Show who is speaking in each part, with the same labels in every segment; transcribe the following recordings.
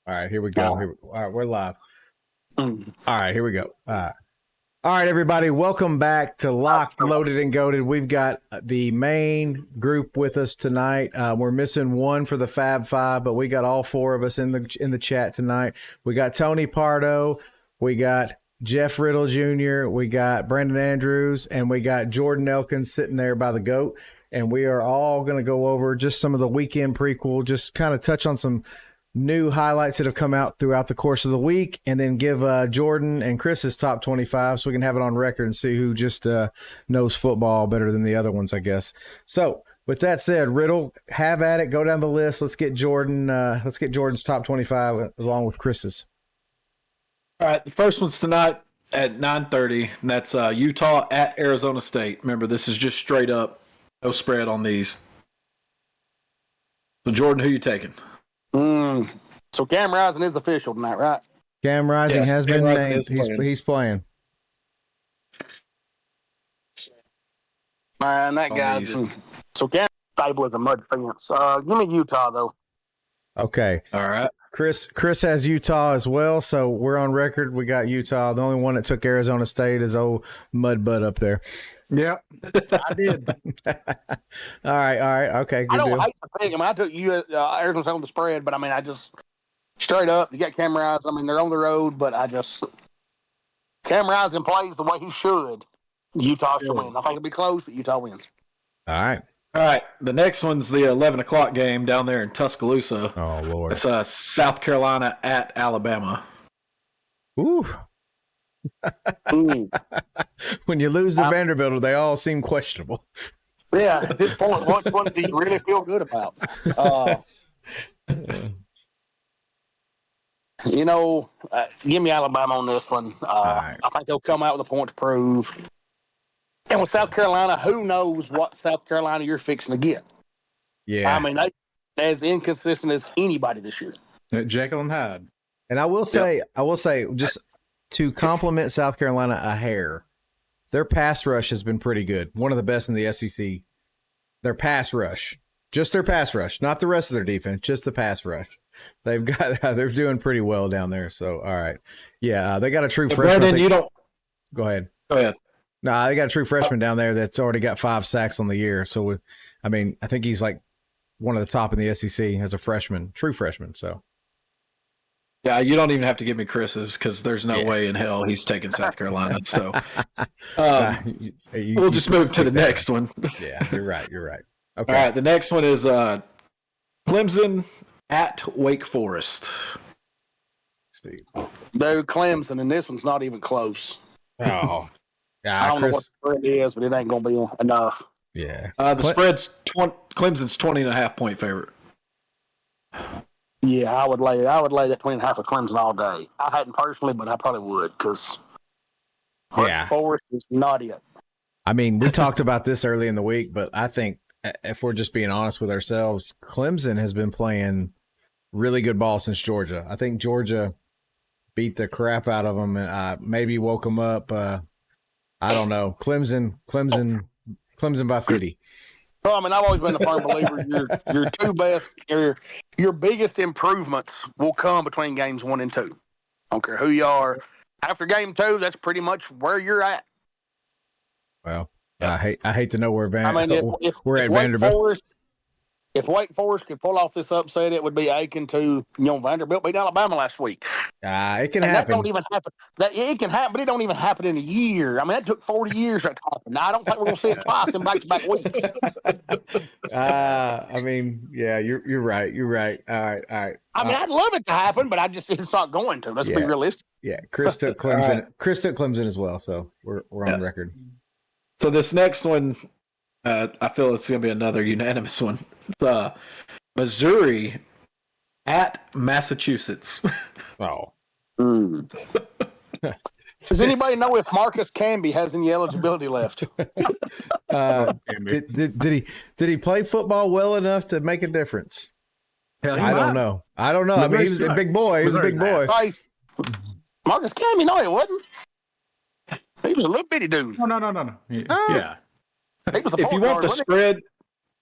Speaker 1: All right, here we go. All right, we're live. All right, here we go. All right, everybody, welcome back to Locked, Loaded, and Goated. We've got the main group with us tonight. We're missing one for the Fab Five, but we got all four of us in the chat tonight. We got Tony Pardo, we got Jeff Riddle Jr., we got Brandon Andrews, and we got Jordan Elkins sitting there by the GOAT. And we are all going to go over just some of the weekend prequel, just kind of touch on some new highlights that have come out throughout the course of the week, and then give Jordan and Chris's top 25 so we can have it on record and see who just knows football better than the other ones, I guess. So with that said, Riddle, have at it. Go down the list. Let's get Jordan. Let's get Jordan's top 25 along with Chris's.
Speaker 2: All right, the first one's tonight at 9:30, and that's Utah at Arizona State. Remember, this is just straight up, no spread on these. So, Jordan, who you taking?
Speaker 3: So Cam Rising is official tonight, right?
Speaker 1: Cam Rising has been named. He's playing.
Speaker 3: Man, that guy's so Cam stable as a mud fence. Give me Utah though.
Speaker 1: Okay.
Speaker 2: All right.
Speaker 1: Chris has Utah as well, so we're on record. We got Utah. The only one that took Arizona State is old Mud Butt up there.
Speaker 2: Yep, I did.
Speaker 1: All right, okay. Good
Speaker 3: I don't
Speaker 1: deal.
Speaker 3: hate the pick. I mean, I took Arizona State on the spread, but I mean, I just straight up, you got Cam Rising. I mean, they're on the road, but Cam Rising plays the way he should. Utah should win. I think it'll be close, but Utah wins.
Speaker 1: All right.
Speaker 2: All right, the next one's the 11 o'clock game down there in Tuscaloosa.
Speaker 1: Oh, Lord.
Speaker 2: It's South Carolina at Alabama.
Speaker 1: Ooh. When you lose to Vanderbilt, they all seem questionable.
Speaker 3: Yeah, at this point, what do you really feel good about? Give me Alabama on this one.
Speaker 1: Right.
Speaker 3: I think they'll come out with a point to prove. And with South Carolina, who knows what South Carolina you're fixing to get?
Speaker 1: Yeah.
Speaker 3: I mean, they're as inconsistent as anybody this year.
Speaker 2: Jekyll and Hyde.
Speaker 1: And I will say, just to compliment South Carolina a hair, their pass rush has been pretty good. One of the best in the SEC. Their pass rush. Just their pass rush. Not the rest of their defense, just the pass rush. They're doing pretty well down there. So, all right. Yeah, they got a true freshman.
Speaker 2: Brandon,
Speaker 1: Go ahead.
Speaker 2: Go ahead.
Speaker 1: No, they got a true freshman down there that's already got 5 sacks on the year. So, I think he's like one of the top in the SEC as a freshman, true freshman. So,
Speaker 2: yeah, you don't even have to give me Chris's because there's no way in hell he's taking South Carolina. So, we'll just move to the next one.
Speaker 1: Yeah, you're right. Okay.
Speaker 2: All right, the next one is Clemson at Wake Forest.
Speaker 1: Steve.
Speaker 3: Dude, Clemson, and this one's not even close.
Speaker 1: Oh.
Speaker 3: I don't know what the spread is, but it ain't going to be enough.
Speaker 1: Yeah.
Speaker 2: The spread's Clemson's 20.5 point favorite.
Speaker 3: Yeah, I would lay that 20.5 of Clemson all day. I hadn't personally, but I probably would because Forest is not it.
Speaker 1: I mean, we talked about this early in the week, but I think if we're just being honest with ourselves, Clemson has been playing really good ball since Georgia. I think Georgia beat the crap out of them and maybe woke them up. I don't know. Clemson by 50.
Speaker 3: Well, I mean, I've always been a firm believer. Your two best, your biggest improvements will come between games 1 and 2. I don't care who you are. After game 2, that's pretty much where you're at.
Speaker 1: Well, I hate to know where we're at
Speaker 3: Vanderbilt. If Wake Forest could pull off this upset, it would be akin to Vanderbilt beat Alabama last week.
Speaker 1: It can happen.
Speaker 3: That don't even happen. It can happen, but it don't even happen in a year. I mean, that took 40 years for it to happen. Now, I don't think we're going to see it twice in back-to-back weeks.
Speaker 1: I mean, yeah, you're right. You're right. All right.
Speaker 3: I mean, I'd love it to happen, but it's not going to. Let's be realistic.
Speaker 1: Yeah, Chris took Clemson. Right. Chris took Clemson as well, so we're on record.
Speaker 2: So this next one, I feel it's going to be another unanimous one. It's Missouri at Massachusetts.
Speaker 1: Oh.
Speaker 3: Does anybody know if Marcus Camby has any eligibility left?
Speaker 1: Did he play football well enough to make a difference? I don't know. I mean, he was a big boy. He was a big boy.
Speaker 3: Marcus Camby, no, he wasn't. He was a little bitty dude.
Speaker 2: No. Yeah.
Speaker 3: He was
Speaker 2: If you want the spread,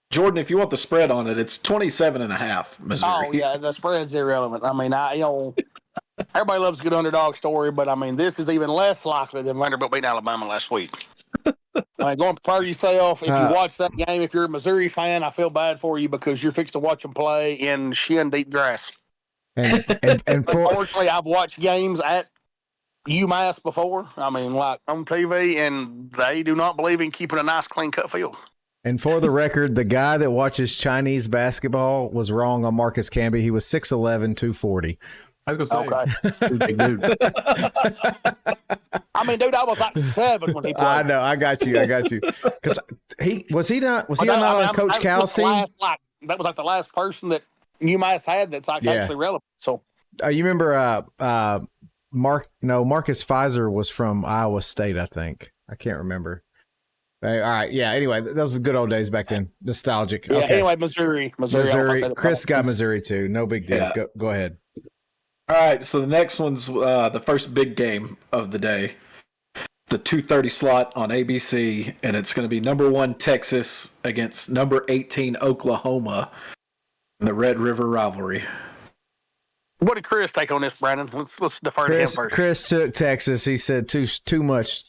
Speaker 2: Jordan, if you want the spread on it, it's 27.5, Missouri.
Speaker 3: Oh yeah, the spread's irrelevant. I mean, everybody loves a good underdog story, but I mean, this is even less likely than Vanderbilt beating Alabama last week. I mean, go and prepare yourself. If you watch that game, if you're a Missouri fan, I feel bad for you because you're fixed to watch them play in shin deep grass.
Speaker 1: And
Speaker 3: Unfortunately, I've watched games at UMass before. I mean, like on TV, and they do not believe in keeping a nice, clean cut field.
Speaker 1: And for the record, the guy that watches Chinese basketball was wrong on Marcus Camby. He was 6'11", 240.
Speaker 4: I was going to say,
Speaker 3: okay.
Speaker 4: Big dude.
Speaker 3: I mean, dude, I was like 7 when he played.
Speaker 1: I know. I got you. Because he not on Coach Cal's team?
Speaker 3: That was like the last person that UMass had that's like actually relevant. So
Speaker 1: you remember Marcus Pfizer was from Iowa State, I think. I can't remember. All right. Yeah. Anyway, those are the good old days back then. Nostalgic.
Speaker 3: yeah.
Speaker 1: Okay.
Speaker 3: Anyway, Missouri.
Speaker 1: Chris got Missouri too. No big deal.
Speaker 2: Yeah.
Speaker 1: Go ahead.
Speaker 2: All right, so the next one's the first big game of the day. The 2:30 slot on ABC, and it's going to be number 1 Texas against number 18 Oklahoma in the Red River rivalry.
Speaker 3: What did Chris take on this, Brandon? Let's defer to him first.
Speaker 1: Chris took Texas. He said too much.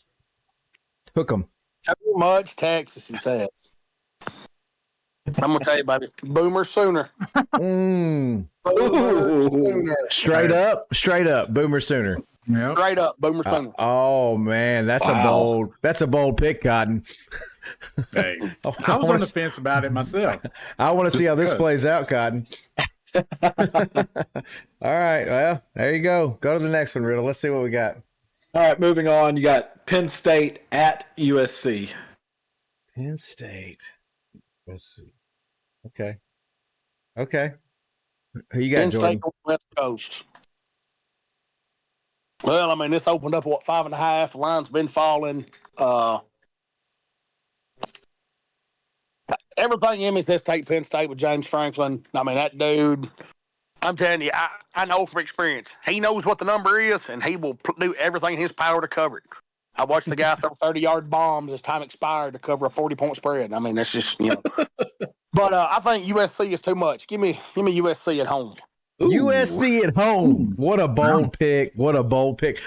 Speaker 1: Took them.
Speaker 3: Too much Texas, he said. I'm gonna tell you about it. Boomer Sooner.
Speaker 1: Boomer
Speaker 3: Sooner.
Speaker 1: Straight up. Boomer Sooner.
Speaker 4: Yep.
Speaker 3: Straight up, Boomer Sooner.
Speaker 1: Oh man, that's a bold pick, Cotton.
Speaker 4: Hey, I was on the fence about it myself.
Speaker 1: I want to see how this plays out, Cotton. All right, well, there you go. Go to the next one, Riddle. Let's see what we got.
Speaker 2: All right, moving on. You got Penn State at USC.
Speaker 1: Penn State. Let's see. Okay. Who you got,
Speaker 3: Penn
Speaker 1: Jordan?
Speaker 3: State on the West Coast. Well, I mean, this opened up at 5.5. The line's been falling. Everything in me says take Penn State with James Franklin. I mean, that dude, I'm telling you, I know from experience. He knows what the number is, and he will do everything in his power to cover it. I watched the guy throw 30-yard bombs as time expired to cover a 40-point spread. I mean, that's just, But I think USC is too much. Give me USC at home.
Speaker 1: Ooh. USC at home. What a bold pick.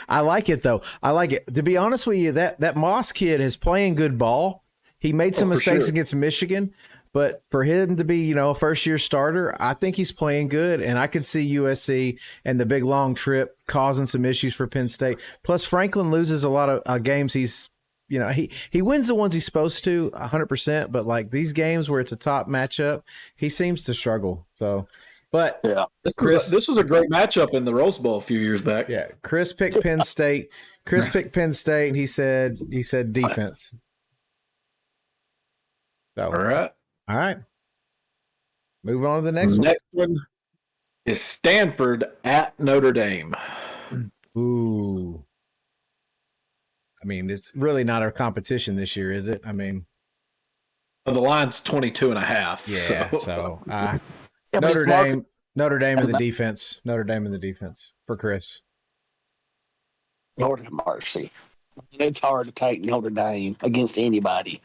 Speaker 1: I like it, though. To be honest with you, that Moss kid is playing good ball. He made some mistakes against Michigan, but for him to be, a first-year starter, I think he's playing good, and I could see USC and the big long trip causing some issues for Penn State. Plus, Franklin loses a lot of games. He's, he wins the ones he's supposed to 100%, but like these games where it's a top matchup, he seems to struggle. So, but
Speaker 3: yeah,
Speaker 2: this was a great matchup in the Rose Bowl a few years back.
Speaker 1: Yeah, Chris picked Penn State. And he said defense. So, all right. Move on to the next one.
Speaker 2: Next one is Stanford at Notre Dame.
Speaker 1: Ooh. I mean, it's really not our competition this year, is it? I mean,
Speaker 2: the line's 22.5.
Speaker 1: Yeah. So Notre Dame in the defense. Notre Dame in the defense for Chris.
Speaker 3: Lord have mercy. It's hard to take Notre Dame against anybody.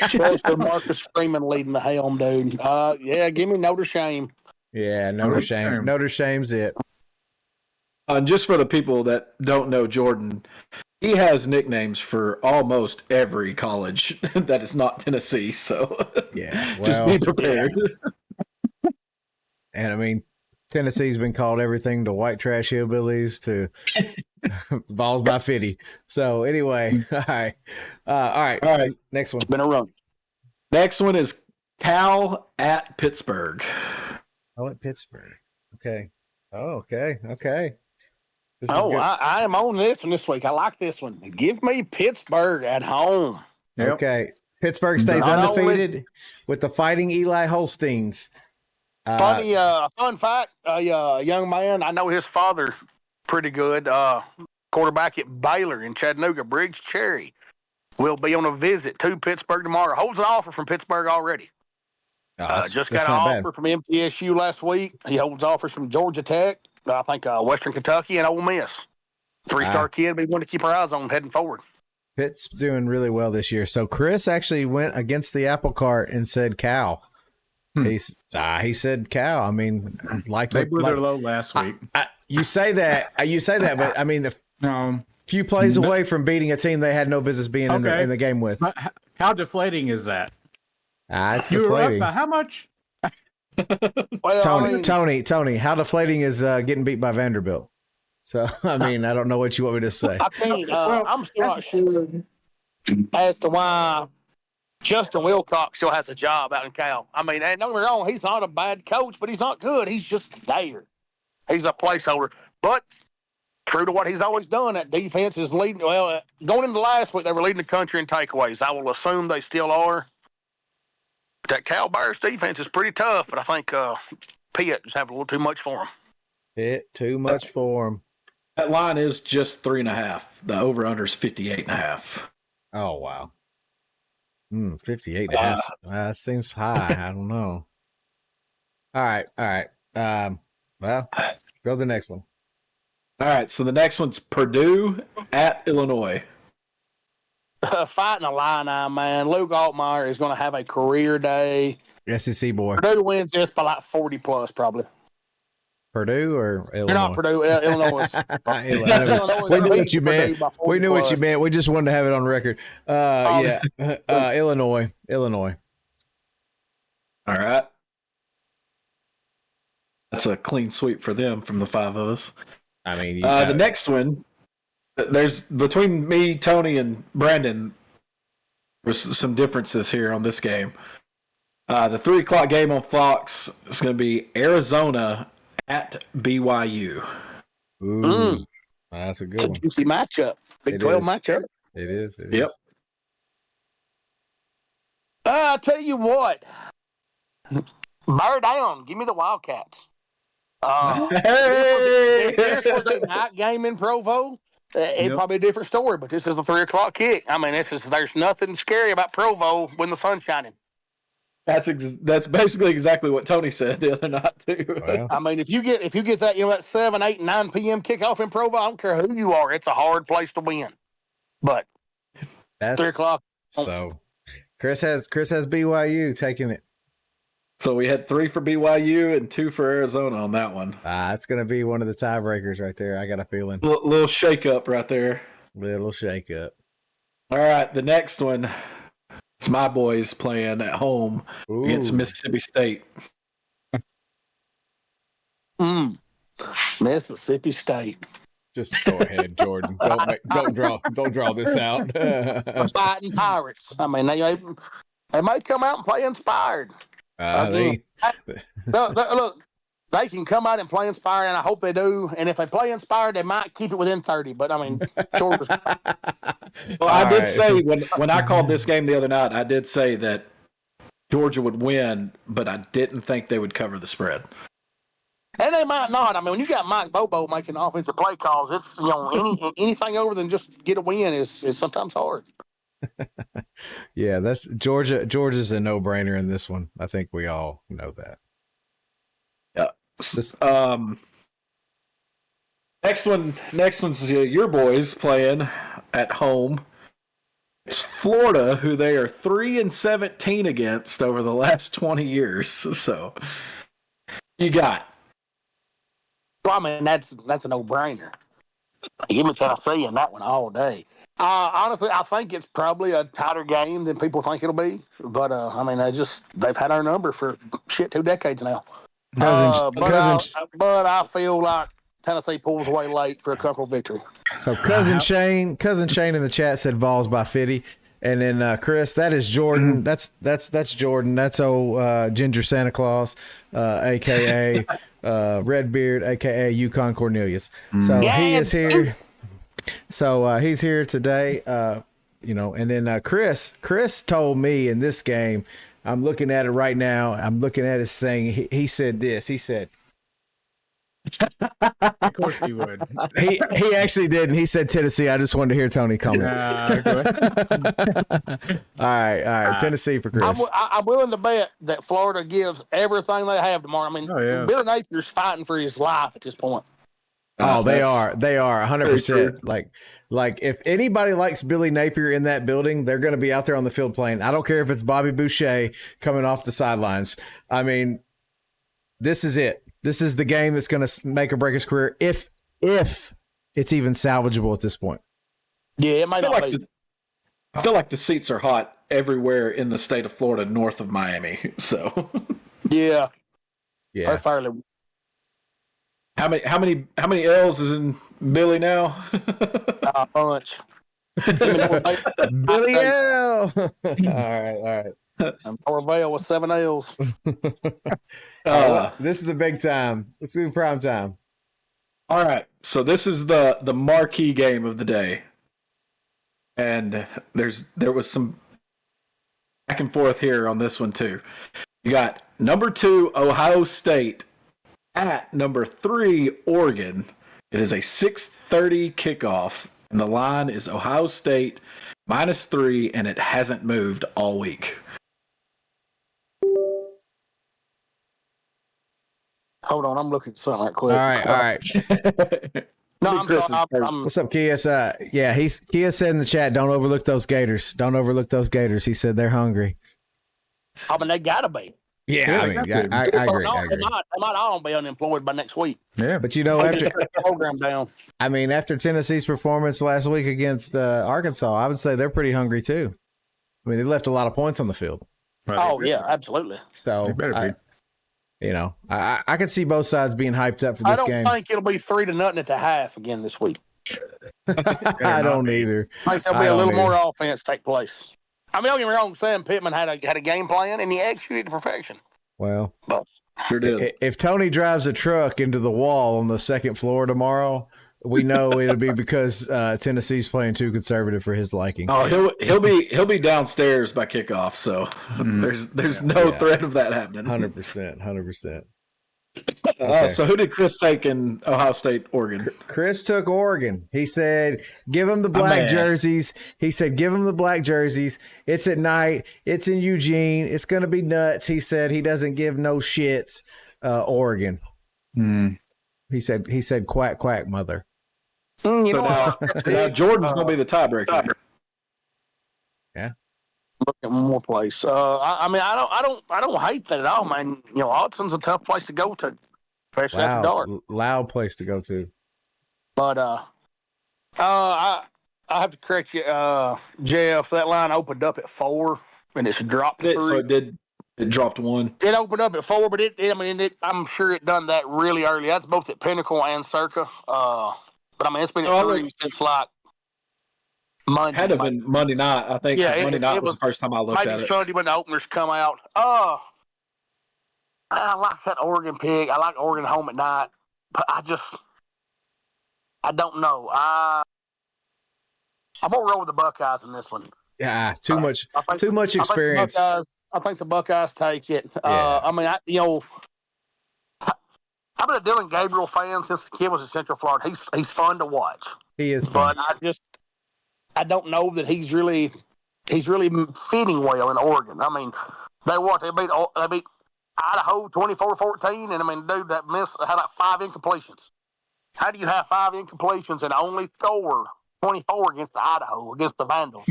Speaker 3: Especially Marcus Freeman leading the helm, dude. Yeah, give me Notre Dame.
Speaker 1: Yeah, Notre Dame. Notre Dame's it.
Speaker 2: Just for the people that don't know Jordan, he has nicknames for almost every college that is not Tennessee. So
Speaker 1: yeah,
Speaker 2: just be prepared.
Speaker 1: Yeah. And I mean, Tennessee's been called everything to white trash hillbillies to balls by 50. So anyway, all right. Next one.
Speaker 3: It's been a run.
Speaker 2: Next one is Cal at Pittsburgh.
Speaker 1: Oh, at Pittsburgh. Okay. Oh, okay.
Speaker 3: I am on this one this week. I like this one. Give me Pittsburgh at home.
Speaker 4: Yep.
Speaker 1: Okay. Pittsburgh stays undefeated with the Fighting Eli Holsteins.
Speaker 3: Fun fact, young man, I know his father pretty good. Quarterback at Baylor in Chattanooga, Briggs Cherry, will be on a visit to Pittsburgh tomorrow. Holds an offer from Pittsburgh already. Just got an offer from MTSU last week. He holds offers from Georgia Tech, I think Western Kentucky, and Ole Miss. 3-star kid, we want to keep our eyes on heading forward.
Speaker 1: Pitt's doing really well this year. So Chris actually went against the apple cart and said Cal. He said Cal. I mean,
Speaker 4: They blew their load last week.
Speaker 1: You say that, but I mean, the few plays away from beating a team they had no business being in the game with.
Speaker 4: But how deflating is that?
Speaker 1: It's
Speaker 4: you
Speaker 1: deflating.
Speaker 4: Were up by how much?
Speaker 3: Well,
Speaker 1: Tony, how deflating is getting beat by Vanderbilt? So, I mean, I don't know what you want me to say.
Speaker 3: I think I'm still not sure as to why Justin Wilcox still has a job out in Cal. I mean, and don't get me wrong, he's not a bad coach, but he's not good. He's just there. He's a placeholder. But true to what he's always done, that defense is leading. Well, going into last week, they were leading the country in takeaways. I will assume they still are. That Cal Bears defense is pretty tough, but I think Pitt is having a little too much for him.
Speaker 1: Pitt, too much for him.
Speaker 2: That line is just 3.5. The over-under is 58.5.
Speaker 1: Oh, wow. 58.5. That seems high. I don't know. All right. Well, go to the next one.
Speaker 2: All right, so the next one's Purdue at Illinois.
Speaker 3: Fighting Illini, man. Luke Altmaier is going to have a career day.
Speaker 1: SEC boy.
Speaker 3: Purdue wins this by like 40 plus, probably.
Speaker 1: Purdue or Illinois?
Speaker 3: You're not Purdue, Illinois.
Speaker 1: We knew what you meant. We knew what you meant. We just wanted to have it on record. Illinois.
Speaker 2: All right. That's a clean sweep for them from the five of us.
Speaker 1: I mean,
Speaker 2: the next one, there's between me, Tony, and Brandon, there's some differences here on this game. The 3:00 game on Fox is going to be Arizona at BYU.
Speaker 1: Ooh, that's a good one.
Speaker 3: It's a juicy matchup. Big 12 matchup.
Speaker 1: It is.
Speaker 2: Yep.
Speaker 3: I'll tell you what. Bear down. Give me the Wildcats. This was a night game in Provo. It's probably a different story, but this is a 3:00 kick. I mean, there's nothing scary about Provo when the sun's shining.
Speaker 2: That's basically exactly what Tony said the other night too.
Speaker 1: Well,
Speaker 3: I mean, if you get that that 7, 8, and 9 p.m. kickoff in Provo, I don't care who you are, it's a hard place to win. But
Speaker 1: that's
Speaker 3: 3:00.
Speaker 1: So Chris has BYU taking it.
Speaker 2: So we had 3 for BYU and 2 for Arizona on that one.
Speaker 1: It's going to be one of the tiebreakers right there. I got a feeling.
Speaker 2: Little shake up right there.
Speaker 1: Little shake up.
Speaker 2: All right, the next one. It's my boys playing at home against Mississippi State.
Speaker 3: Mississippi State.
Speaker 1: Just go ahead, Jordan. Don't draw this out.
Speaker 3: Fighting Pirates. I mean, they might come out and play inspired. Look, they can come out and play inspired, and I hope they do. And if they play inspired, they might keep it within 30. But I mean, Georgia's.
Speaker 2: Well, I did say when I called this game the other night, I did say that Georgia would win, but I didn't think they would cover the spread.
Speaker 3: And they might not. I mean, when you got Mike Bobo making offensive play calls, it's anything over than just get a win is sometimes hard.
Speaker 1: Yeah, that's Georgia's a no-brainer in this one. I think we all know that.
Speaker 2: Yeah. Next one's your boys playing at home. It's Florida, who they are 3-17 against over the last 20 years. So you got.
Speaker 3: Well, I mean, that's a no-brainer. Give me Tennessee in that one all day. Honestly, I think it's probably a tighter game than people think it'll be. But, I mean, they've had our number for 2 decades now. But I feel like Tennessee pulls away late for a couple victory.
Speaker 1: So cousin Shane in the chat said Vols by 50. And then Chris, that is Jordan. That's Jordan. That's old Ginger Santa Claus, aka Redbeard, aka Yukon Cornelius. So he is here. So he's here today. And then Chris told me in this game. I'm looking at it right now. I'm looking at his thing. He said this. He said,
Speaker 4: of course he would.
Speaker 1: He actually did, and he said Tennessee. I just wanted to hear Tony comment. All right. Tennessee for Chris.
Speaker 3: I'm willing to bet that Florida gives everything they have tomorrow. I mean, Billy Napier's fighting for his life at this point.
Speaker 1: Oh, they
Speaker 2: That's
Speaker 1: are. They are
Speaker 2: very
Speaker 1: 100%.
Speaker 2: true.
Speaker 1: Like if anybody likes Billy Napier in that building, they're going to be out there on the field playing. I don't care if it's Bobby Boucher coming off the sidelines. I mean, this is it. This is the game that's going to make or break his career if it's even salvageable at this point.
Speaker 3: Yeah, it might not be.
Speaker 2: I feel like the seats are hot everywhere in the state of Florida north of Miami. So
Speaker 3: Yeah.
Speaker 1: Yeah.
Speaker 3: Fairly.
Speaker 2: how many L's is in Billy now?
Speaker 3: A bunch.
Speaker 1: Billy L. All right.
Speaker 3: Norvell with 7 L's.
Speaker 1: This is the big time. Let's do prime time.
Speaker 2: All right. So this is the marquee game of the day. And there was some back and forth here on this one too. You got number 2 Ohio State at number 3 Oregon. It is a 6:30 kickoff, and the line is Ohio State -3, and it hasn't moved all week.
Speaker 3: Hold on, I'm looking at something right quick.
Speaker 1: All right.
Speaker 3: No, I'm
Speaker 1: What's up, Kias? Kias said in the chat, don't overlook those Gators. Don't overlook those Gators. He said they're hungry.
Speaker 3: I mean, they gotta be.
Speaker 1: Yeah, I agree.
Speaker 3: They might all be unemployed by next week.
Speaker 1: Yeah, but after
Speaker 3: the program down.
Speaker 1: I mean, after Tennessee's performance last week against Arkansas, I would say they're pretty hungry too. I mean, they left a lot of points on the field.
Speaker 4: Right.
Speaker 3: Oh yeah, absolutely.
Speaker 1: So
Speaker 4: They better be.
Speaker 1: I could see both sides being hyped up for this game.
Speaker 3: I don't think it'll be 3-0 at the half again this week.
Speaker 1: I don't either.
Speaker 3: I think there'll be a little more offense take place. I mean, don't get me wrong. Sam Pittman had a game plan and he executed to perfection.
Speaker 1: Well,
Speaker 2: Sure did.
Speaker 1: if Tony drives a truck into the wall on the second floor tomorrow, we know it'll be because Tennessee's playing too conservative for his liking.
Speaker 2: Oh, he'll be downstairs by kickoff, so there's no threat of that happening.
Speaker 1: 100%.
Speaker 2: So who did Chris take in Ohio State, Oregon?
Speaker 1: Chris took Oregon. He said, give them the black jerseys. He said, give them the black jerseys. It's at night. It's in Eugene. It's going to be nuts. He said he doesn't give no shits, Oregon. He said, quack, quack, mother.
Speaker 2: Now Jordan's going to be the tiebreaker.
Speaker 1: Yeah.
Speaker 3: Look at one more place. I don't hate that at all, man. Austin's a tough place to go to, especially after dark.
Speaker 1: Loud place to go to.
Speaker 3: But I have to correct you, Jeff. That line opened up at 4, and it's dropped to 3.
Speaker 2: So it dropped 1.
Speaker 3: It opened up at 4, but I'm sure it done that really early. That's both at Pinnacle and Circa. But I mean, it's been at 3 since like Monday.
Speaker 2: Had to have been Monday night, I think. Yeah, Monday night was the first time I looked at it.
Speaker 3: Maybe Sunday when the openers come out. I like that Oregon pick. I like Oregon home at night. But I don't know. I'm gonna roll with the Buckeyes in this one.
Speaker 1: Yeah, too much experience.
Speaker 3: I think the Buckeyes take it.
Speaker 1: Yeah.
Speaker 3: I've been a Dylan Gabriel fan since the kid was in Central Florida. He's fun to watch.
Speaker 1: He is fun.
Speaker 3: But I don't know that he's really fitting well in Oregon. I mean, they beat Idaho 24-14, and I mean, dude, that had like 5 incompletions. How do you have 5 incompletions and only score 24 against Idaho, against the Vandals?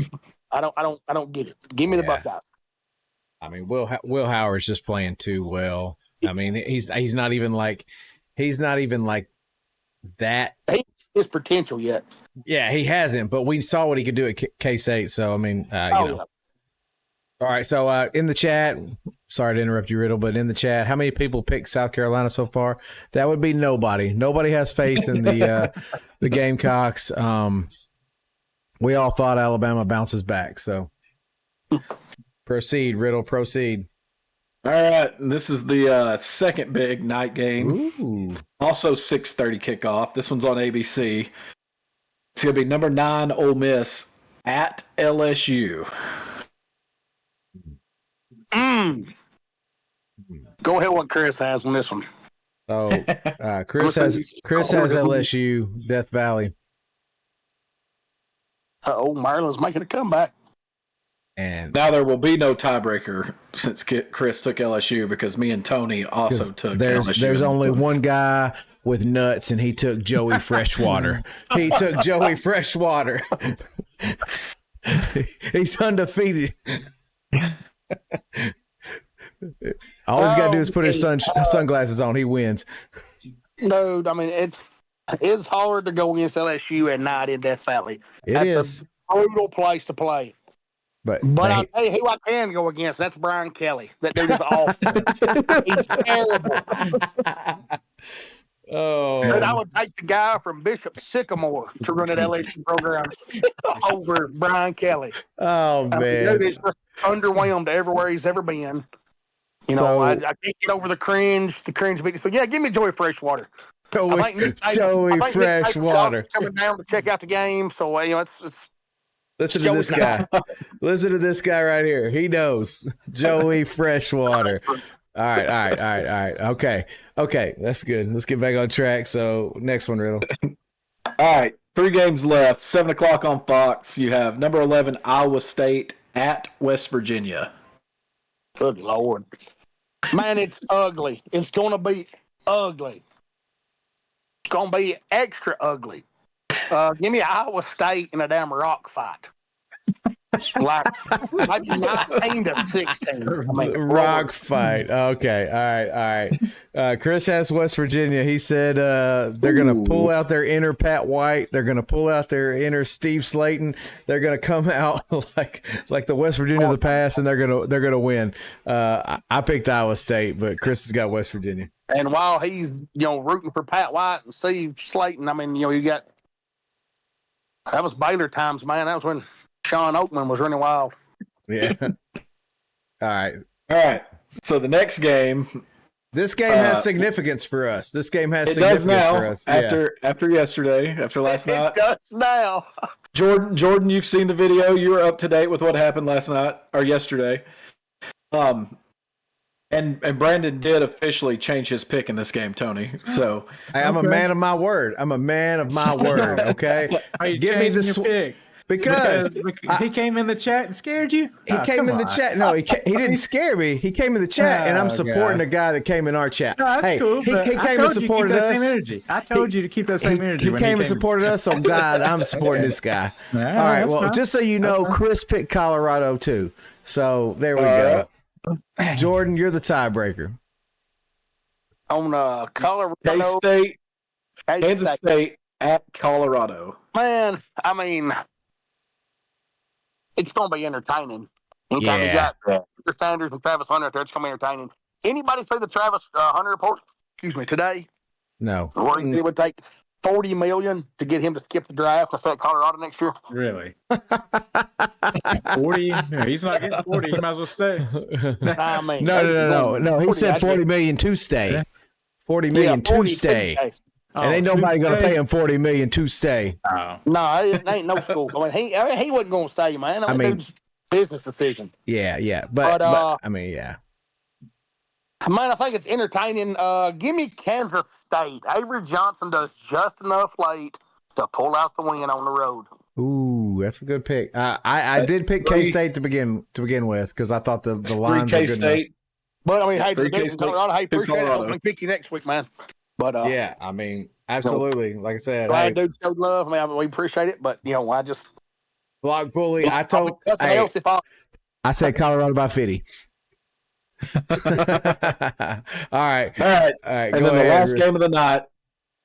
Speaker 3: I don't get it. Give me the Buckeyes.
Speaker 1: I mean, Will Howard's just playing too well. I mean, he's not even like that.
Speaker 3: His potential yet.
Speaker 1: Yeah, he hasn't, but we saw what he could do at K-State. So, I mean, Yeah. All right, so in the chat, sorry to interrupt you, Riddle, but in the chat, how many people picked South Carolina so far? That would be nobody. Nobody has faith in the Gamecocks. We all thought Alabama bounces back. So, proceed, Riddle, proceed.
Speaker 2: All right, and this is the second big night game.
Speaker 1: Ooh.
Speaker 2: Also 6:30 kickoff. This one's on ABC. It's going to be number 9 Ole Miss at LSU.
Speaker 3: Go ahead, what Chris has on this one.
Speaker 1: Oh, Chris has LSU, Death Valley.
Speaker 3: Maryland's making a comeback.
Speaker 1: And
Speaker 2: now there will be no tiebreaker since Chris took LSU because me and Tony also took LSU.
Speaker 1: There's only one guy with nuts, and he took Joey Freshwater. He took Joey Freshwater. He's undefeated. All he's got to do is put his sunglasses on. He wins.
Speaker 3: Dude, I mean, it's hard to go against LSU at night in Death Valley. That's a brutal place to play. But I'll tell you who I can go against. That's Brian Kelly. That dude is awful. He's terrible.
Speaker 1: Oh,
Speaker 3: dude, I would take the guy from Bishop Sycamore to run an LSU program over Brian Kelly.
Speaker 1: Oh, man.
Speaker 3: Dude is just underwhelmed everywhere he's ever been. You know, I can't get over the cringe beat. So, yeah, give me Joey Freshwater.
Speaker 1: Joey Freshwater.
Speaker 3: Coming down to check out the game. So, you know, it's
Speaker 1: listen to this guy. Listen to this guy right here. He knows. Joey Freshwater. All right. Okay. That's good. Let's get back on track. So, next one, Riddle.
Speaker 2: All right. 3 games left. 7 o'clock on Fox. You have number 11, Iowa State at West Virginia.
Speaker 3: Good Lord. Man, it's ugly. It's going to be ugly. It's going to be extra ugly. Give me Iowa State in a damn rock fight. Like maybe 19 to 16. I mean,
Speaker 1: rock fight. Okay. All right. Chris has West Virginia. He said they're going to pull out their inner Pat White. They're going to pull out their inner Steve Slayton. They're going to come out like the West Virginia of the past, and they're going to win. I picked Iowa State, but Chris has got West Virginia.
Speaker 3: And while he's rooting for Pat White and Steve Slayton, I mean you got that was Baylor times, man. That was when Sean Oakman was running wild.
Speaker 1: Yeah. All right.
Speaker 2: So the next game.
Speaker 1: This game has significance for us. This game has significance for us.
Speaker 2: After yesterday, after last night.
Speaker 3: It does now.
Speaker 2: Jordan, you've seen the video. You were up to date with what happened last night or yesterday. And Brandon did officially change his pick in this game, Tony. So
Speaker 1: I'm a man of my word. Okay.
Speaker 4: Give me the pick.
Speaker 1: Because
Speaker 4: he came in the chat and scared you?
Speaker 1: He came in the chat. No, he didn't scare me. He came in the chat, and I'm supporting the guy that came in our chat.
Speaker 4: No, that's cool.
Speaker 1: He came and supported us.
Speaker 4: I told you to keep that same energy.
Speaker 1: He came and supported us, so God, I'm supporting this guy. All right, well, fine. Just so you know, Chris picked Colorado too. So there we go. Jordan, you're the tiebreaker.
Speaker 3: On Colorado.
Speaker 2: K-State, Kansas State at Colorado.
Speaker 3: Man, I mean, it's going to be entertaining. Anytime you got Peter Sanders and Travis Hunter out there, it's going to be entertaining. Anybody say the Travis Hunter report, today?
Speaker 1: No.
Speaker 3: Or it would take $40 million to get him to skip the draft to start Colorado next year?
Speaker 4: Really? 40? He's not getting 40. He might as well stay.
Speaker 3: I mean,
Speaker 1: no. He said $40 million to stay. $40 million to stay. And ain't nobody going to pay him $40 million to stay.
Speaker 3: No, it ain't no school. I mean, he wasn't going to stay, man. I mean, dude's business decision.
Speaker 1: Yeah. But I mean, yeah.
Speaker 3: Man, I think it's entertaining. Give me Kansas State. Avery Johnson does just enough late to pull out the win on the road.
Speaker 1: Ooh, that's a good pick. I did pick K-State to begin with because I thought the lines were good enough.
Speaker 3: But I mean, hey, Colorado, hey, appreciate it. Hopefully pick you next week, man. But
Speaker 1: yeah, I mean, absolutely. Like I said,
Speaker 3: glad dude showed love. I mean, we appreciate it, but I just
Speaker 1: block bully. I said Colorado by 50. All right.
Speaker 2: And then the last game of the night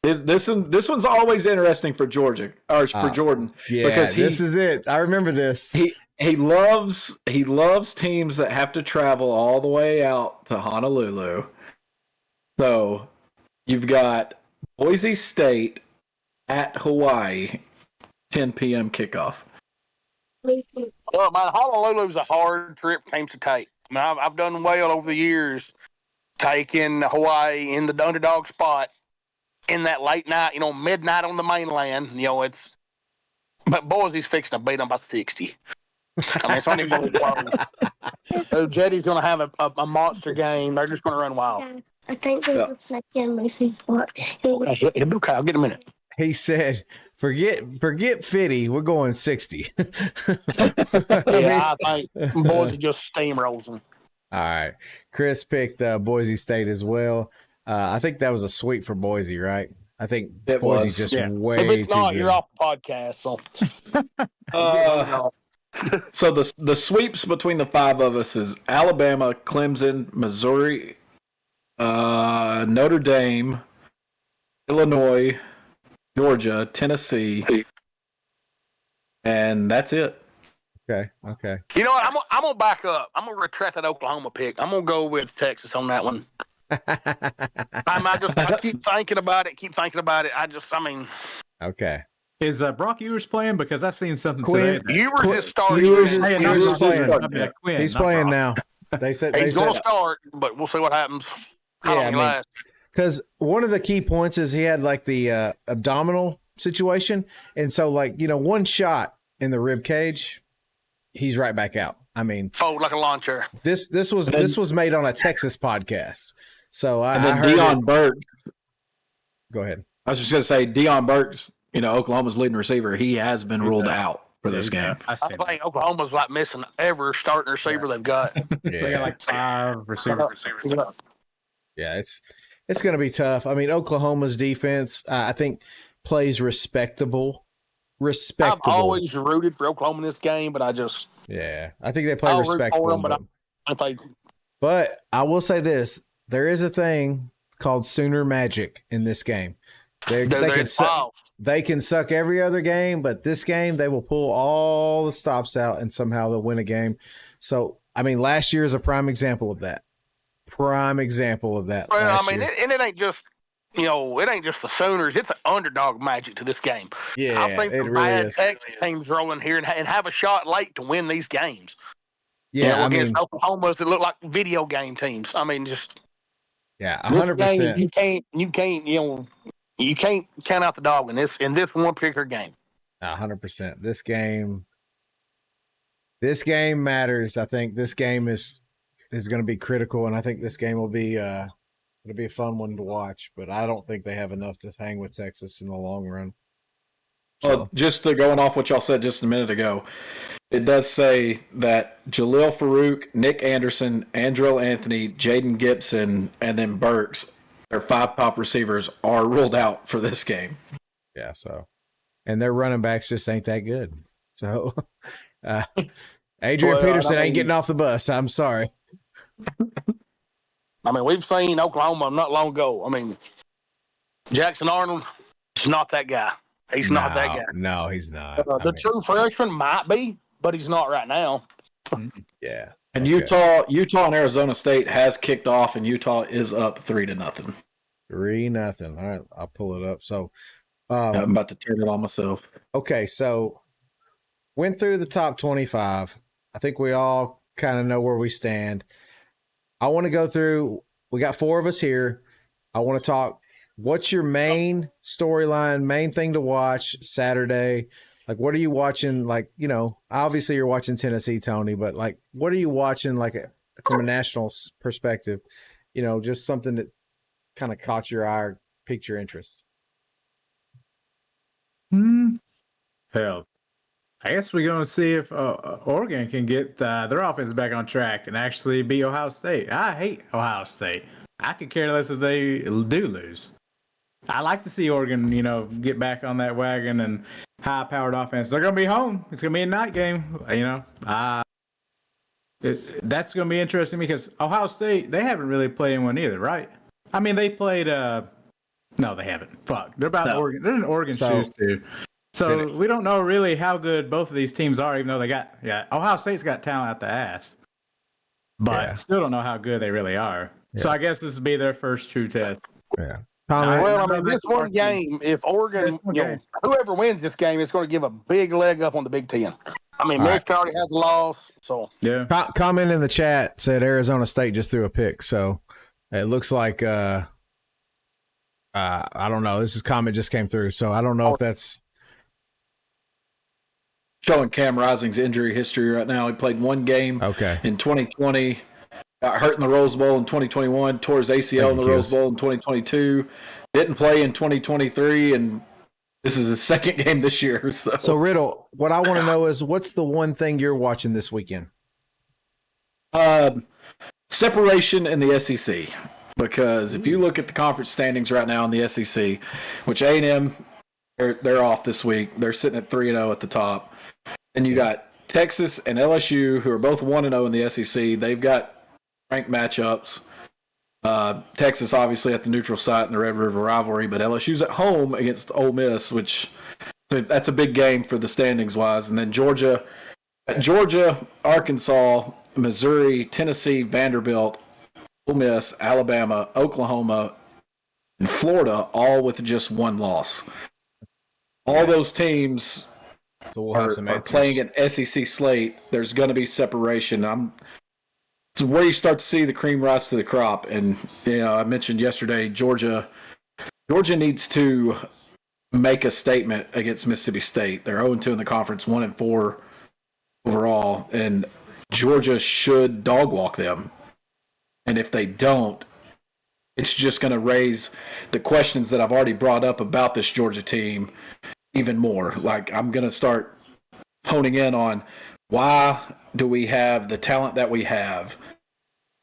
Speaker 2: is this one's always interesting for Georgia or for Jordan.
Speaker 1: Yeah, because this is it. I remember this.
Speaker 2: He loves teams that have to travel all the way out to Honolulu. So you've got Boise State at Hawaii, 10 p.m. kickoff.
Speaker 3: Well, man, Honolulu's a hard trip to take. I mean, I've done well over the years taking Hawaii in the underdog spot in that late night, midnight on the mainland. But Boise's fixing to beat them by 60. I mean, it's only going to be close. So Jetty's going to have a monster game. They're just going to run wild.
Speaker 5: Yeah, I think there's a second Macy's spot.
Speaker 3: Okay, I'll get a minute.
Speaker 1: He said, forget 50. We're going 60.
Speaker 3: I think Boise just steamrolls them.
Speaker 1: All right. Chris picked Boise State as well. I think that was a sweep for Boise, right? I think
Speaker 2: It
Speaker 1: Boise's
Speaker 2: was.
Speaker 1: just
Speaker 4: Yeah.
Speaker 1: way
Speaker 3: If it's
Speaker 1: too
Speaker 3: not,
Speaker 1: good.
Speaker 3: you're off the podcast. So
Speaker 2: So the sweeps between the five of us is Alabama, Clemson, Missouri, Notre Dame, Illinois, Georgia, Tennessee, and that's it.
Speaker 1: Okay.
Speaker 3: you know what? I'm gonna back up. I'm gonna retract that Oklahoma pick. I'm gonna go with Texas on that one. I keep thinking about it. I mean,
Speaker 1: Okay.
Speaker 4: Is Brock Ewers playing? Because I seen something
Speaker 1: Quinn-
Speaker 4: today.
Speaker 3: you were just starting.
Speaker 1: Ewers
Speaker 3: Ewers
Speaker 1: is playing.
Speaker 4: Quinn,
Speaker 1: He's
Speaker 4: not
Speaker 1: playing
Speaker 4: Brock.
Speaker 1: now. They said
Speaker 3: He's going to start, but we'll see what happens. How long he lasts.
Speaker 1: because one of the key points is he had like the abdominal situation, and so like one shot in the rib cage, he's right back out. I mean,
Speaker 3: Fold like a lawn chair.
Speaker 1: this was made on a Texas podcast, so I heard
Speaker 2: Deion Burke.
Speaker 1: Go ahead.
Speaker 2: I was just going to say Deion Burke's, Oklahoma's leading receiver. He has been ruled out for this game.
Speaker 4: I
Speaker 3: I
Speaker 4: see.
Speaker 3: think Oklahoma's like missing every starting receiver they've got.
Speaker 4: They got like 5 receivers.
Speaker 1: Yeah, it's going to be tough. I mean, Oklahoma's defense, I think, plays respectable.
Speaker 3: I've always rooted for Oklahoma in this game, but I think
Speaker 1: I think they play respectable.
Speaker 3: them, but I think
Speaker 1: but I will say this: there is a thing called Sooner Magic in this game. They can suck every other game, but this game they will pull all the stops out and somehow they'll win a game. So, I mean, last year is a prime example of that.
Speaker 3: Well, I mean, it ain't just it ain't just the Sooners. It's an underdog magic to this game.
Speaker 1: Yeah,
Speaker 3: I think the
Speaker 1: really
Speaker 3: bad
Speaker 1: is.
Speaker 3: Texas teams roll in here and have a shot late to win these games.
Speaker 1: Yeah,
Speaker 3: against Oklahoma's that look like video game teams. I mean, just
Speaker 1: 100%.
Speaker 3: You can't count out the dog in this one particular game.
Speaker 1: 100%. This game matters. I think this game is going to be critical, and I think this game will be it'll be a fun one to watch. But I don't think they have enough to hang with Texas in the long run.
Speaker 2: Well, just going off what y'all said just a minute ago, it does say that Jalil Farouk, Nick Anderson, Andrell Anthony, Jaden Gibson, and then Burks, their 5 top receivers, are ruled out for this game.
Speaker 1: Yeah, so. And their running backs just ain't that good. So, Adrian Peterson ain't getting off the bus. I'm sorry.
Speaker 3: I mean, we've seen Oklahoma not long ago. I mean, Jackson Arnold is not that guy. He's not that guy.
Speaker 1: No, he's not.
Speaker 3: The true freshman might be, but he's not right now.
Speaker 1: Yeah.
Speaker 2: And Utah and Arizona State has kicked off, and Utah is up 3-0.
Speaker 1: 3-0. All right, I'll pull it up. So,
Speaker 2: I'm about to turn it on myself.
Speaker 1: Okay, so went through the top 25. I think we all kind of know where we stand. I want to go through. We got 4 of us here. I want to talk. What's your main storyline, main thing to watch Saturday? Like, what are you watching? Like, obviously you're watching Tennessee, Tony, but like, what are you watching like from a national perspective? Just something that kind of caught your eye or piqued your interest.
Speaker 4: Hell, I guess we're going to see if Oregon can get their offense back on track and actually beat Ohio State. I hate Ohio State. I could care less if they do lose. I like to see Oregon, get back on that wagon and high-powered offense. They're going to be home. It's going to be a night game, that's going to be interesting because Ohio State, they haven't really played anyone either, right? I mean, they played no, they haven't. Fuck. They're about Oregon. They're in Oregon shoes, too. So we don't know really how good both of these teams are, even though they got Ohio State's got talent out the ass. But still don't know how good they really are. Yeah. So I guess this will be their first true test.
Speaker 1: Yeah.
Speaker 3: Well, I mean, this one game, if Oregon, whoever wins this game, it's going to give a big leg up on the Big Ten. I mean, Michigan already has a loss, so
Speaker 4: yeah.
Speaker 1: Comment in the chat said Arizona State just threw a pick, so it looks like I don't know. This comment just came through, so I don't know if that's
Speaker 2: showing Cam Rising's injury history right now. He played 1 game in 2020. Got hurt in the Rose Bowl in 2021, tore his ACL in the Rose Bowl in 2022, didn't play in 2023, and this is his 2nd game this year.
Speaker 1: So Riddle, what I want to know is what's the one thing you're watching this weekend?
Speaker 2: Separation in the SEC because if you look at the conference standings right now in the SEC, which A&M, they're off this week. They're sitting at 3-0 at the top. And you got Texas and LSU, who are both 1-0 in the SEC. They've got ranked matchups. Texas, obviously, at the neutral site in the Red River rivalry, but LSU's at home against Ole Miss, which that's a big game for the standings-wise. And then Georgia, Arkansas, Missouri, Tennessee, Vanderbilt, Ole Miss, Alabama, Oklahoma, and Florida, all with just one loss. All those teams are playing an SEC slate. There's going to be separation. It's where you start to see the cream rise to the crop. And I mentioned yesterday, Georgia needs to make a statement against Mississippi State. They're 0-2 in the conference, 1-4 overall, and Georgia should dog walk them. And if they don't, it's just going to raise the questions that I've already brought up about this Georgia team even more. Like, I'm going to start honing in on why do we have the talent that we have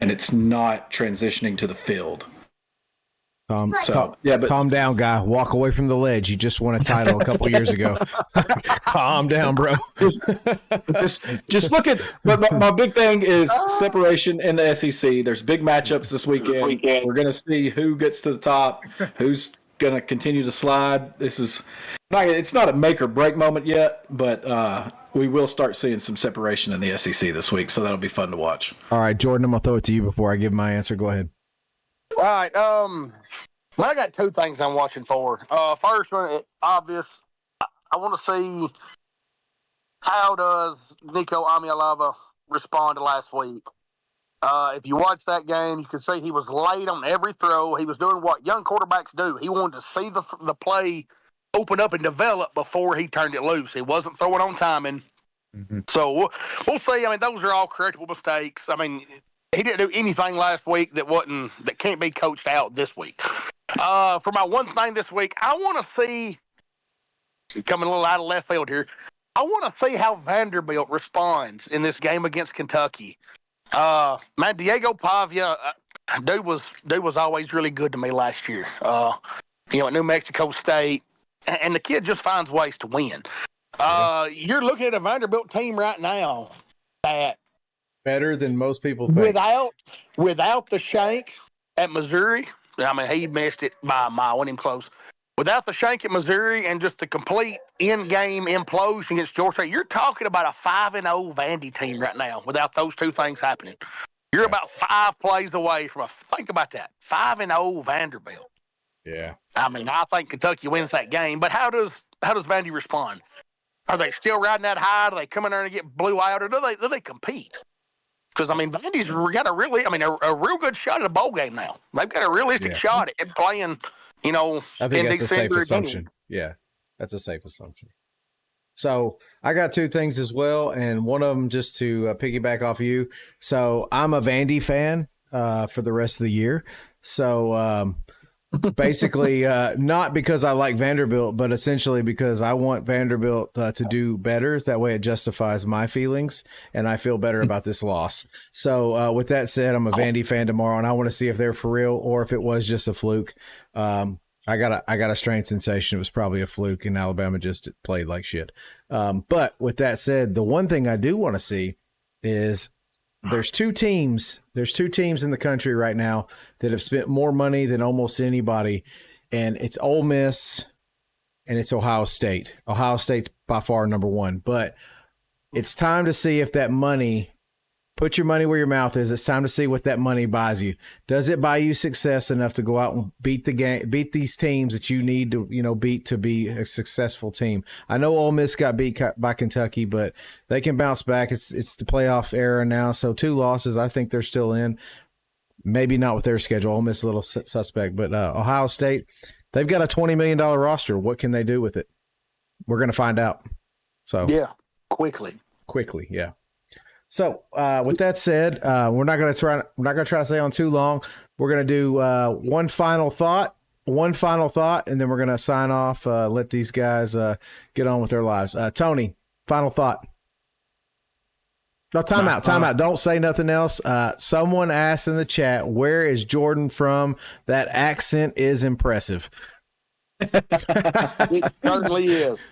Speaker 2: and it's not transitioning to the field.
Speaker 1: Calm down, guy. Walk away from the ledge. You just won a title a couple years ago. Calm down, bro.
Speaker 2: just look at. But my big thing is separation in the SEC. There's big matchups this weekend. We're going to see who gets to the top, who's going to continue to slide. It's not a make or break moment yet, but we will start seeing some separation in the SEC this week, so that'll be fun to watch.
Speaker 1: All right, Jordan, I'm going to throw it to you before I give my answer. Go ahead.
Speaker 3: All right. I got two things I'm watching for. First one, obvious. I want to see how does Nico Amialava respond to last week. If you watch that game, you can see he was late on every throw. He was doing what young quarterbacks do. He wanted to see the play open up and develop before he turned it loose. He wasn't throwing on timing. Mm-hmm. So we'll see. I mean, those are all correctable mistakes. I mean, he didn't do anything last week that can't be coached out this week. For my one thing this week, I want to see, coming a little out of left field here, I want to see how Vanderbilt responds in this game against Kentucky. Man, Diego Pavia, dude was always really good to me last year. At New Mexico State, and the kid just finds ways to win. You're looking at a Vanderbilt team right now that
Speaker 1: better than most people think.
Speaker 3: Without the shank at Missouri, I mean, he missed it by a mile, wasn't even close. Without the shank at Missouri and just the complete in-game implosion against Georgia, you're talking about a 5-0 Vandy team right now without those two things happening. You're about 5 plays away from think about that, 5-0 Vanderbilt.
Speaker 1: Yeah.
Speaker 3: I mean, I think Kentucky wins that game, but how does Vandy respond? Are they still riding that high? Do they come in there and get blew out, or do they compete? Because, I mean, Vandy's got a real good shot at a bowl game now. They've got a realistic shot at playing,
Speaker 1: I think that's a safe assumption. Yeah, that's a safe assumption. So I got two things as well, and one of them just to piggyback off you. So I'm a Vandy fan for the rest of the year. So basically, not because I like Vanderbilt, but essentially because I want Vanderbilt to do better. That way it justifies my feelings, and I feel better about this loss. So with that said, I'm a Vandy fan tomorrow, and I want to see if they're for real or if it was just a fluke. I got a strange sensation it was probably a fluke, and Alabama just played like shit. But with that said, the one thing I do want to see is there's two teams in the country right now that have spent more money than almost anybody, and it's Ole Miss and it's Ohio State. Ohio State's by far number one, but it's time to see if that money, put your money where your mouth is. It's time to see what that money buys you. Does it buy you success enough to go out and beat these teams that you need to, beat to be a successful team? I know Ole Miss got beat by Kentucky, but they can bounce back. It's the playoff era now, so 2 losses. I think they're still in. Maybe not with their schedule. Ole Miss a little suspect, but Ohio State, they've got a $20 million roster. What can they do with it? We're going to find out. So
Speaker 3: yeah, quickly,
Speaker 1: yeah. So with that said, we're not going to try to stay on too long. We're going to do one final thought, and then we're going to sign off. Let these guys get on with their lives. Tony, final thought. No, time out. Don't say nothing else. Someone asked in the chat, where is Jordan from? That accent is impressive.
Speaker 3: It certainly is.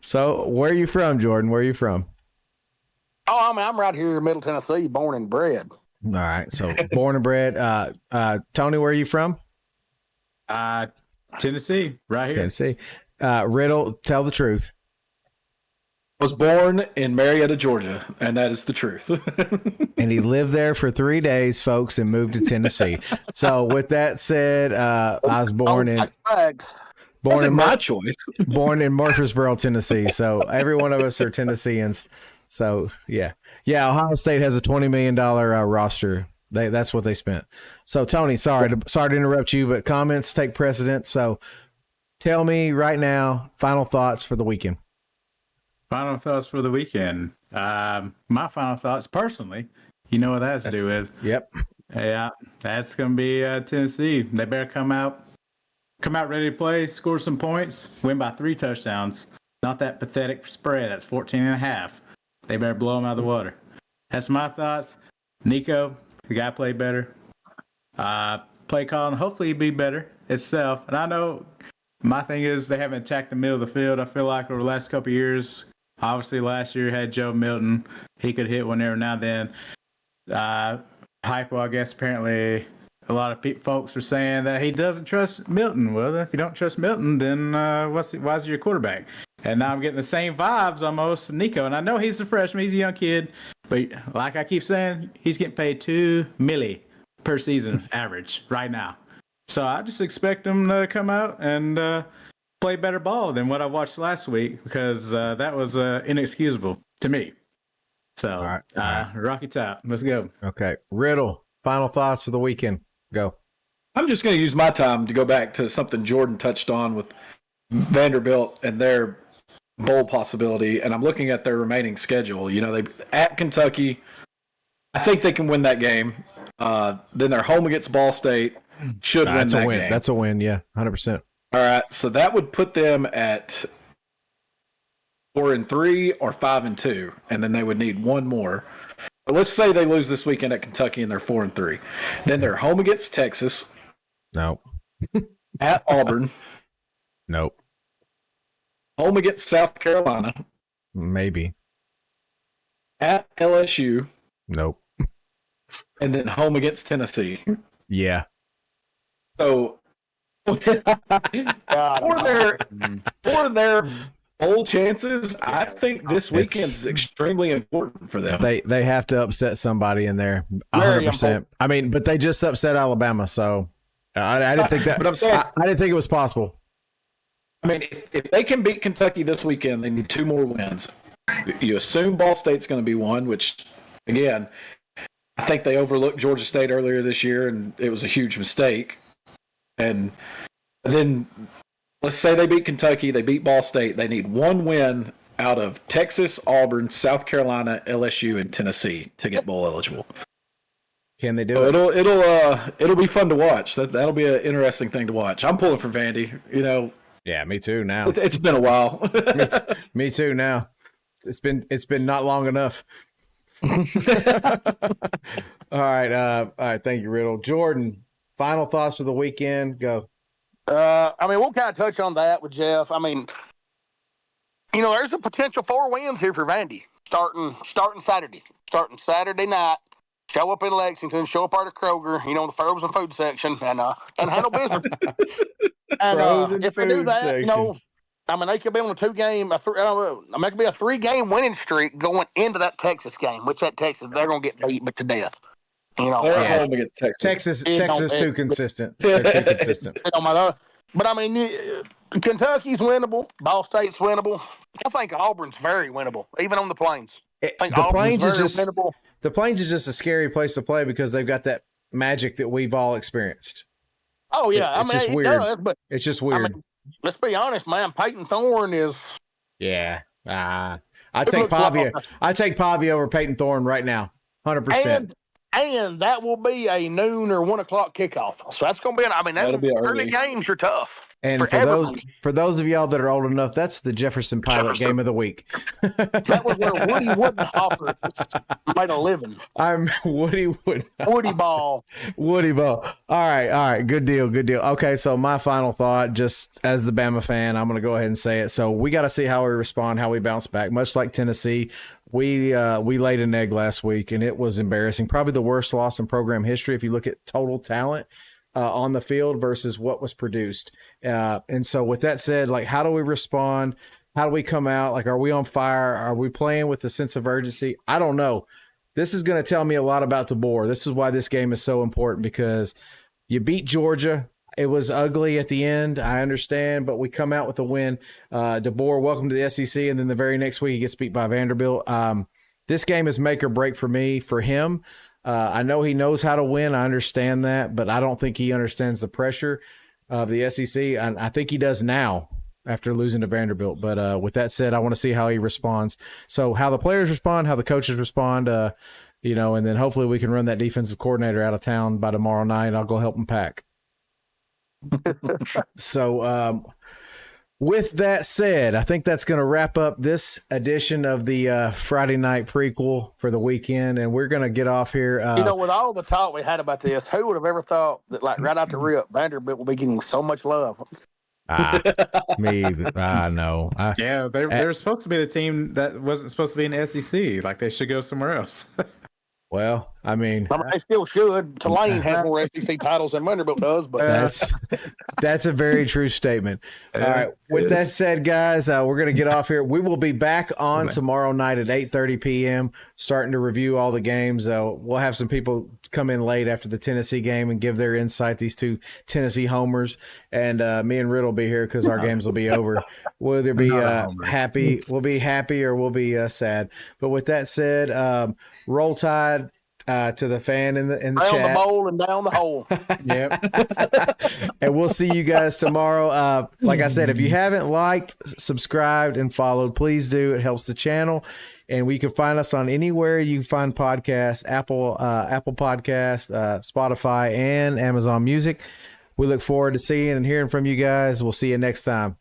Speaker 1: So, where are you from, Jordan? Where are you from?
Speaker 3: Oh, I mean, I'm right here in Middle Tennessee, born and bred.
Speaker 1: All right. So, born and bred. Tony, where are you from?
Speaker 4: Tennessee, right here.
Speaker 1: Tennessee. Riddle, tell the truth.
Speaker 2: I was born in Marietta, Georgia, and that is the truth.
Speaker 1: And he lived there for 3 days, folks, and moved to Tennessee. So, with that said, I was born in
Speaker 2: my choice.
Speaker 1: Born in Murfreesboro, Tennessee. So every one of us are Tennesseans. So yeah. Ohio State has a $20 million roster. That's what they spent. So Tony, sorry to interrupt you, but comments take precedence. So tell me right now, final thoughts for the weekend.
Speaker 4: Final thoughts for the weekend. My final thoughts, personally, you know what that has to do with.
Speaker 1: Yep.
Speaker 4: Yeah, that's going to be Tennessee. They better come out ready to play, score some points, win by 3 touchdowns. Not that pathetic spread. That's 14.5. They better blow them out of the water. That's my thoughts. Nico, the guy played better. Play calling, hopefully he'd be better itself. And I know my thing is they haven't attacked the middle of the field. I feel like over the last couple of years, obviously last year had Joe Milton. He could hit one every now and then. Hypo, I guess, apparently a lot of folks are saying that he doesn't trust Milton. Well, if you don't trust Milton, then why is he your quarterback? And now I'm getting the same vibes almost, Nico. And I know he's a freshman, he's a young kid, but like I keep saying, he's getting paid $2 million per season average right now. So I just expect him to come out and play better ball than what I watched last week, because that was inexcusable to me. So, all right. Rocky Top, let's go.
Speaker 1: Okay. Riddle, final thoughts for the weekend. Go.
Speaker 2: I'm just going to use my time to go back to something Jordan touched on with Vanderbilt and their bowl possibility, and I'm looking at their remaining schedule. You know, they at Kentucky, I think they can win that game. Then they're home against Ball State, should win that game.
Speaker 1: That's a win, yeah, 100%.
Speaker 2: All right, so that would put them at 4-3 or 5-2, and then they would need one more. But let's say they lose this weekend at Kentucky and they're 4-3. Then they're home against Texas.
Speaker 1: Nope.
Speaker 2: At Auburn.
Speaker 1: Nope.
Speaker 2: Home against South Carolina.
Speaker 1: Maybe.
Speaker 2: At LSU.
Speaker 1: Nope.
Speaker 2: And then home against Tennessee.
Speaker 1: Yeah.
Speaker 2: So for their bowl chances, I think this weekend is extremely important for them.
Speaker 1: They have to upset somebody in there, 100%. I mean, but they just upset Alabama, so I didn't think that. But I'm saying, I didn't think it was possible.
Speaker 2: I mean, if they can beat Kentucky this weekend, they need 2 more wins. You assume Ball State's going to be one, which, again, I think they overlooked Georgia State earlier this year, and it was a huge mistake. And then let's say they beat Kentucky, they beat Ball State. They need 1 win out of Texas, Auburn, South Carolina, LSU, and Tennessee to get bowl eligible.
Speaker 1: Can they do it?
Speaker 2: It'll be fun to watch. That'll be an interesting thing to watch. I'm pulling for Vandy. You know.
Speaker 1: Yeah, me too. Now
Speaker 2: it's been a while.
Speaker 1: me too. Now it's been not long enough. All right. Thank you, Riddle. Jordan, final thoughts for the weekend. Go.
Speaker 3: I mean, we'll kind of touch on that with Jeff. I mean, you know, there's a potential 4 wins here for Vandy starting Saturday night. Show up in Lexington, show up at Kroger, you know, the frozen food section, and handle business. And if they do that, section. You know, I mean, they could be on a 2-game, it could be a 3-game winning streak going into that Texas game, which that Texas, they're going to get beat to death. You know,
Speaker 2: they're home against Texas.
Speaker 1: Texas too consistent. They're too consistent.
Speaker 3: But I mean, Kentucky's winnable. Ball State's winnable. I think Auburn's very winnable, even on the Plains.
Speaker 1: The Plains is just a scary place to play because they've got that magic that we've all experienced.
Speaker 3: Oh yeah,
Speaker 1: it's just weird.
Speaker 3: Does, but
Speaker 1: it's just weird.
Speaker 3: I mean, let's be honest, man. Peyton Thorne is.
Speaker 1: Yeah, I take Pavia. I take Pavia over Peyton Thorne right now, 100%.
Speaker 3: And that will be a noon or 1 o'clock kickoff. So that's going to be. I mean, early games are tough.
Speaker 1: And
Speaker 3: For
Speaker 1: for those of y'all that are old enough, that's the Jefferson Pilot game of the week.
Speaker 3: That was where Woody Woodenhofer made a living.
Speaker 1: I'm Woody
Speaker 3: Woody Ball.
Speaker 1: Woody Ball. All right. Good deal. Okay, so my final thought, just as the Bama fan, I'm going to go ahead and say it. So we got to see how we respond, how we bounce back. Much like Tennessee, we laid an egg last week, and it was embarrassing. Probably the worst loss in program history if you look at total talent on the field versus what was produced. And so with that said, like, how do we respond? How do we come out? Like, are we on fire? Are we playing with a sense of urgency? I don't know. This is going to tell me a lot about DeBoer. This is why this game is so important, because you beat Georgia. It was ugly at the end. I understand, but we come out with a win. DeBoer, welcome to the SEC. And then the very next week he gets beat by Vanderbilt. This game is make or break for me, for him. I know he knows how to win. I understand that, but I don't think he understands the pressure of the SEC. I think he does now after losing to Vanderbilt. But with that said, I want to see how he responds. So how the players respond, how the coaches respond, and then hopefully we can run that defensive coordinator out of town by tomorrow night. I'll go help him pack. So with that said, I think that's going to wrap up this edition of the Friday night prequel for the weekend, and we're going to get off here.
Speaker 3: With all the talk we had about this, who would have ever thought that, like, right out the rip, Vanderbilt will be getting so much love?
Speaker 1: Me, I know.
Speaker 4: Yeah, they're supposed to be the team that wasn't supposed to be in the SEC. Like, they should go somewhere else.
Speaker 1: Well, I mean,
Speaker 3: they still should. Tulane has more SEC titles than Vanderbilt does, but
Speaker 1: that's a very true statement. All right. With that said, guys, we're going to get off here. We will be back on tomorrow night at 8:30 p.m. starting to review all the games. We'll have some people come in late after the Tennessee game and give their insight. These two Tennessee homers, and me and Ritt will be here because our games will be over. We'll either be happy, we'll be happy, or we'll be sad. But with that said, roll Tide. To the fan in the chat.
Speaker 3: Down the bowl and down the hole.
Speaker 1: Yep. And we'll see you guys tomorrow. Like I said, if you haven't liked, subscribed, and followed, please do. It helps the channel. And we can find us on anywhere you find podcasts, Apple Podcasts, Spotify, and Amazon Music. We look forward to seeing and hearing from you guys. We'll see you next time.